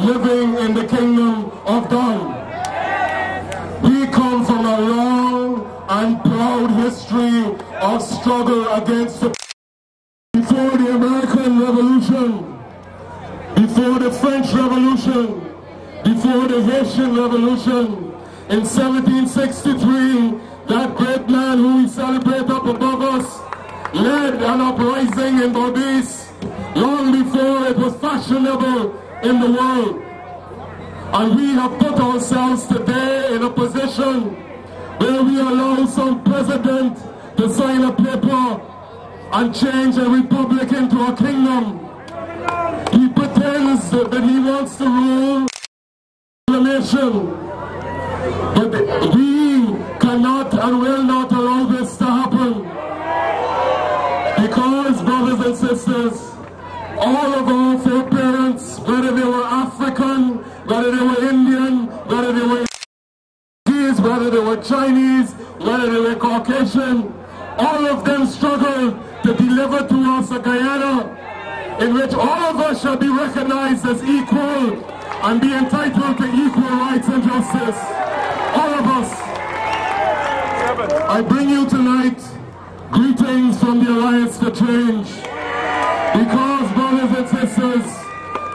living in the kingdom of God. We come from a long and proud history of struggle against the... Before the American Revolution, before the French Revolution, before the Haitian Revolution, in 1763, that great man who we celebrate up above us led an uprising in Barbados long before it was fashionable in the world. And we have put ourselves today in a position where we allow some president to sign a paper and change a republic into a kingdom. He pretends that he wants to rule the nation. But we cannot and will not allow this to happen. Because, brothers and sisters, all of our foreparents, whether they were African, whether they were Indian, whether they were whether they were Chinese, whether they were Caucasian, all of them struggled to deliver to us a Guyana in which all of us shall be recognized as equal and be entitled to equal rights and justice. All of us. I bring you tonight greetings from the Alliance for Change. Because, brothers and sisters,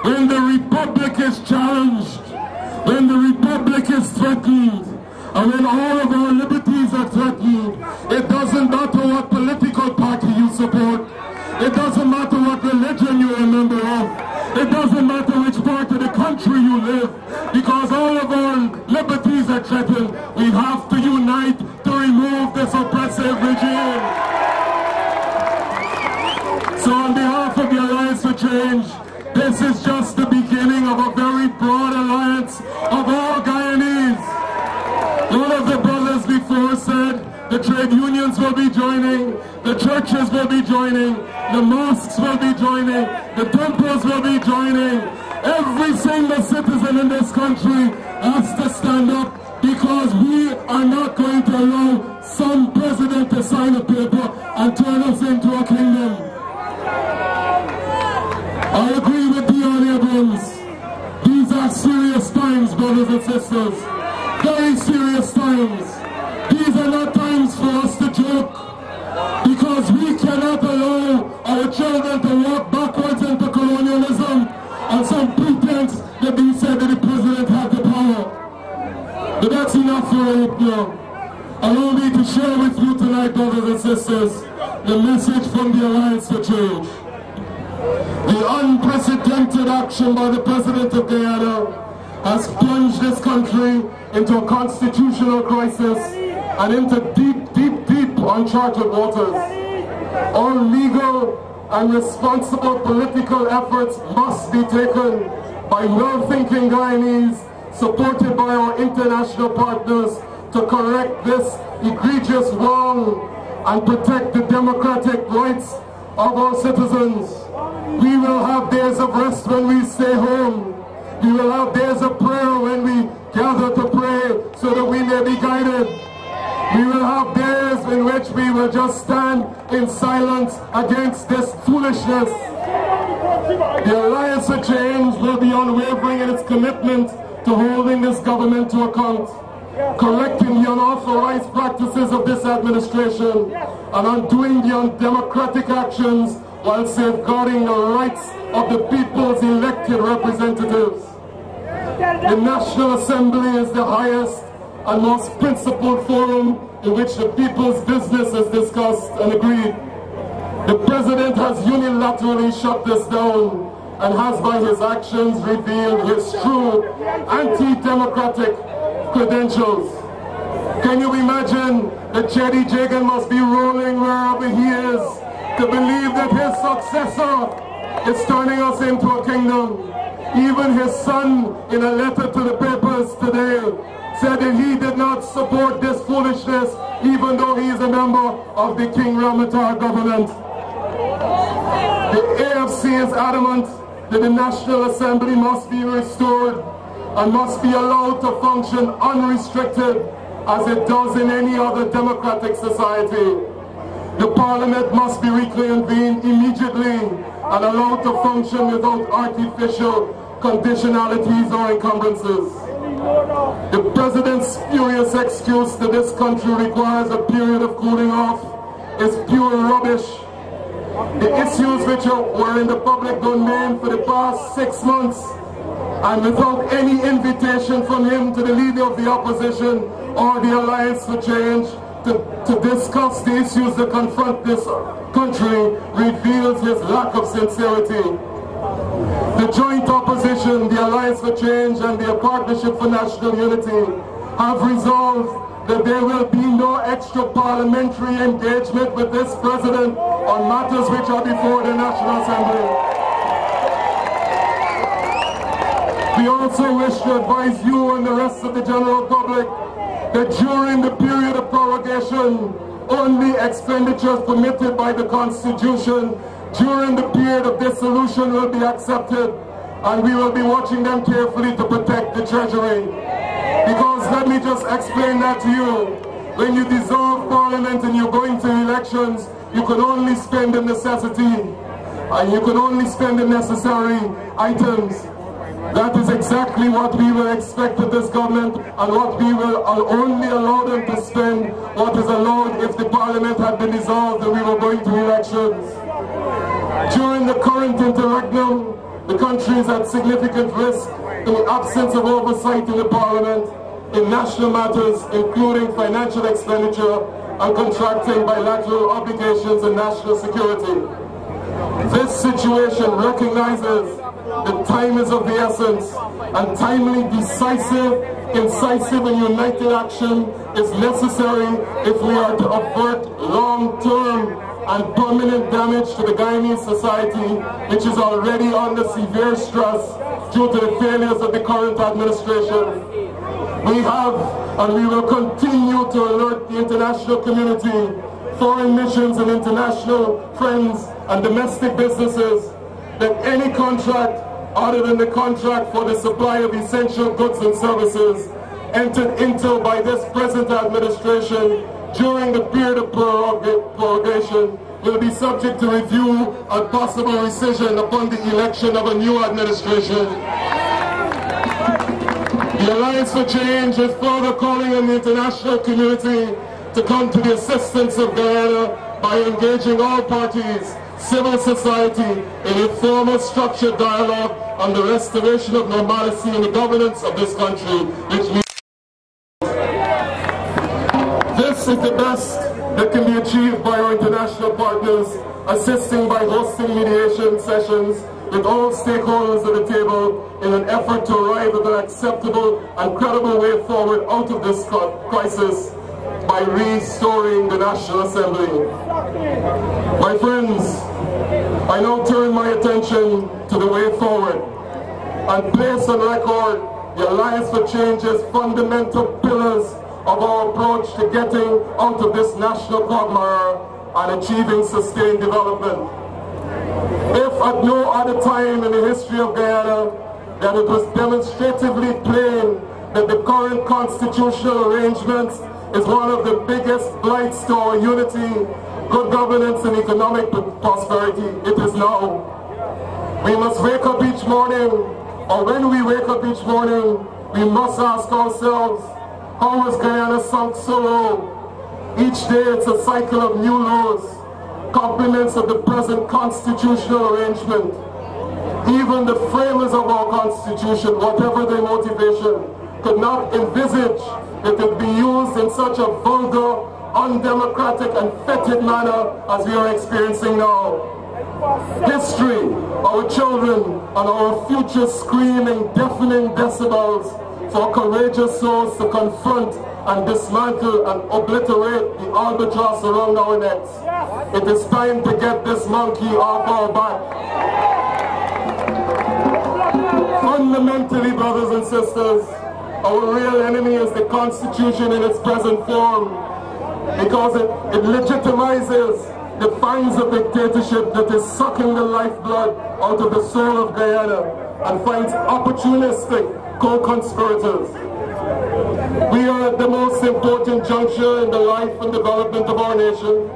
when the Republic is challenged, when the Republic is threatened, and when all of our liberties are threatened, it doesn't matter what political party you support. It doesn't matter what religion you're a member of. It doesn't matter which part of the country you live. Because all of our liberties are threatened. We have to unite to remove this oppressive regime. So on behalf of the Alliance for Change, this is just the beginning of a very broad alliance of all Guyanese. One of the brothers before said the trade unions will be joining, the churches will be joining, the mosques will be joining, the temples will be joining. Every single citizen in this country has to stand up because we are not going to allow some president to sign a paper and turn us into a kingdom. I agree with Dion Abrams. These are serious times, brothers and sisters. Very serious times. These are not times for us to joke, because we cannot allow our children to walk backwards into colonialism on some pretense that they said that the president had the power. But that's enough for right now. Allow me to share with you tonight, brothers and sisters, the message from the Alliance for Change. The unprecedented action by the President of Guyana has plunged this country into a constitutional crisis and into deep uncharted waters. All legal and responsible political efforts must be taken by well-thinking Guyanese, supported by our international partners, to correct this egregious wrong and protect the democratic rights of our citizens. We will have days of rest when we stay home. We will have days of prayer when we gather to pray so that we may be guided. We will have days in which we will just stand in silence against this foolishness. The Alliance for Change will be unwavering in its commitment to holding this government to account, correcting the unauthorized practices of this administration, and undoing the undemocratic actions while safeguarding the rights of the people's elected representatives. The National Assembly is the highest and most principled forum in which the people's business is discussed and agreed. The President has unilaterally shut this down and has by his actions revealed his true anti-democratic credentials. Can you imagine that Chedi Jagan must be rolling wherever he is to believe that his successor is turning us into a kingdom? Even his son, in a letter to the papers today, said that he did not support this foolishness, even though he is a member of the King Ramatar government. The AFC is adamant that the National Assembly must be restored and must be allowed to function unrestricted as it does in any other democratic society. The Parliament must be reconvened immediately and allowed to function without artificial conditionalities or encumbrances. The president's spurious excuse that this country requires a period of cooling off is pure rubbish. The issues which were in the public domain for the past 6 months, and without any invitation from him to the leader of the opposition or the Alliance for Change to discuss the issues that confront this country, reveals his lack of sincerity. The joint opposition, the Alliance for Change and the Partnership for National Unity have resolved that there will be no extra parliamentary engagement with this president on matters which are before the National Assembly. We also wish to advise you and the rest of the general public that during the period of prorogation, only expenditures permitted by the Constitution during the period of dissolution will be accepted, and we will be watching them carefully to protect the Treasury. Because let me just explain that to you. When you dissolve Parliament and you're going to elections, you can only spend the necessity, and you can only spend the necessary items. That is exactly what we will expect of this government, and what we will only allow them to spend what is allowed if the Parliament had been dissolved and we were going to elections. During the current interregnum, the country is at significant risk in the absence of oversight in the Parliament in national matters, including financial expenditure and contracting bilateral obligations and national security. This situation recognizes that time is of the essence, and timely, decisive, incisive and united action is necessary if we are to avert long-term and permanent damage to the Guyanese society, which is already under severe stress due to the failures of the current administration. We have and we will continue to alert the international community, foreign missions and international friends and domestic businesses that any contract other than the contract for the supply of essential goods and services entered into by this present administration during the period of prorogation will be subject to review and possible rescission upon the election of a new administration. The Alliance for Change is further calling on the international community to come to the assistance of Guyana by engaging all parties, civil society, in a formal structured dialogue on the restoration of normalcy in the governance of this country, which means this is the best that can be achieved by our international partners, assisting by hosting mediation sessions with all stakeholders at the table in an effort to arrive at an acceptable and credible way forward out of this crisis by restoring the National Assembly. My friends, I now turn my attention to the way forward and place on record the Alliance for Change's fundamental pillars of our approach to getting out of this national quagmire and achieving sustained development. If at no other time in the history of Guyana that it was demonstratively plain that the current constitutional arrangements is one of the biggest blights to our unity, good governance and economic prosperity, it is now. We must wake up each morning, or when we wake up each morning, we must ask ourselves, how has Guyana sunk so low? Each day it's a cycle of new lows, compliments of the present constitutional arrangement. Even the framers of our constitution, whatever their motivation, could not envisage that it would be used in such a vulgar, undemocratic and fetid manner as we are experiencing now. History, our children and our future scream in deafening decibels for courageous souls to confront and dismantle and obliterate the albatross around our necks. It is time to get this monkey off our back. Fundamentally, brothers and sisters, our real enemy is the Constitution in its present form, because it legitimizes the fangs of dictatorship that is sucking the lifeblood out of the soul of Guyana and finds opportunistic co-conspirators. We are at the most important juncture in the life and development of our nation,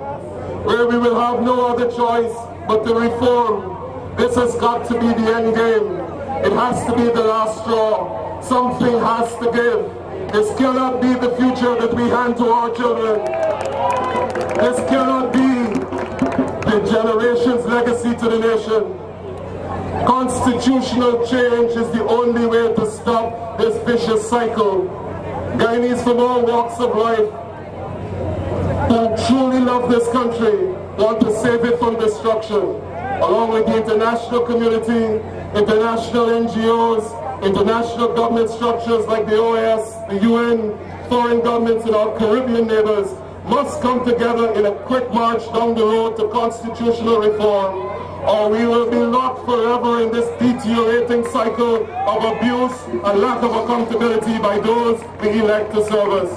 where we will have no other choice but to reform. This has got to be the end game. It has to be the last straw. Something has to give. This cannot be the future that we hand to our children. This cannot be the generation's legacy to the nation. Constitutional change is the only way to stop this vicious cycle. Guyanese from all walks of life who truly love this country want to save it from destruction, along with the international community, international NGOs, international government structures like the OAS, the UN, foreign governments and our Caribbean neighbors must come together in a quick march down the road to constitutional reform, or we will be locked forever in this deteriorating cycle of abuse and lack of accountability by those we elect to serve us.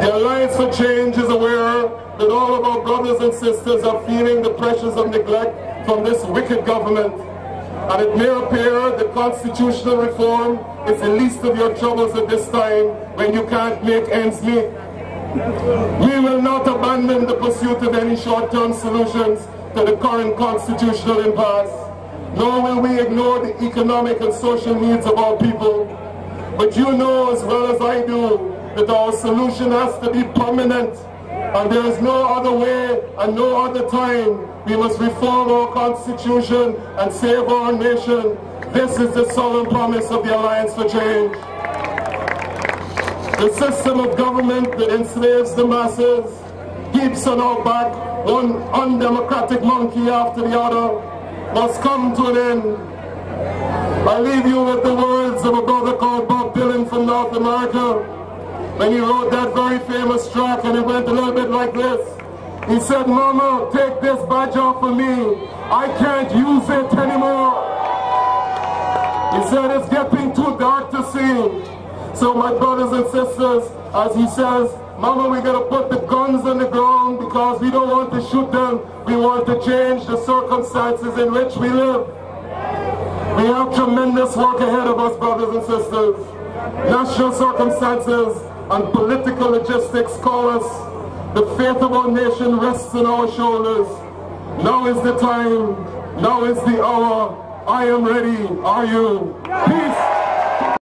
The Alliance for Change is aware that all of our brothers and sisters are feeling the pressures of neglect from this wicked government, and it may appear that constitutional reform is the least of your troubles at this time when you can't make ends meet. We will not abandon the pursuit of any short-term solutions to the current constitutional impasse, nor will we ignore the economic and social needs of our people. But you know as well as I do that our solution has to be permanent, and there is no other way and no other time. We must reform our constitution and save our nation. This is the solemn promise of the Alliance for Change. The system of government that enslaves the masses, keeps on our back one undemocratic monkey after the other, must come to an end. I leave you with the words of a brother called Bob Dylan from North America, when he wrote that very famous track, and it went a little bit like this. He said, "Mama, take this badge off of me. I can't use it anymore." He said, "It's getting too dark to see." So my brothers and sisters, as he says, "Mama, we gotta put the guns on the ground because we don't want to shoot them. We want to change the circumstances in which we live." We have tremendous work ahead of us, brothers and sisters. National circumstances and political logistics call us. The fate of our nation rests on our shoulders. Now is the time. Now is the hour. I am ready. Are you? Peace.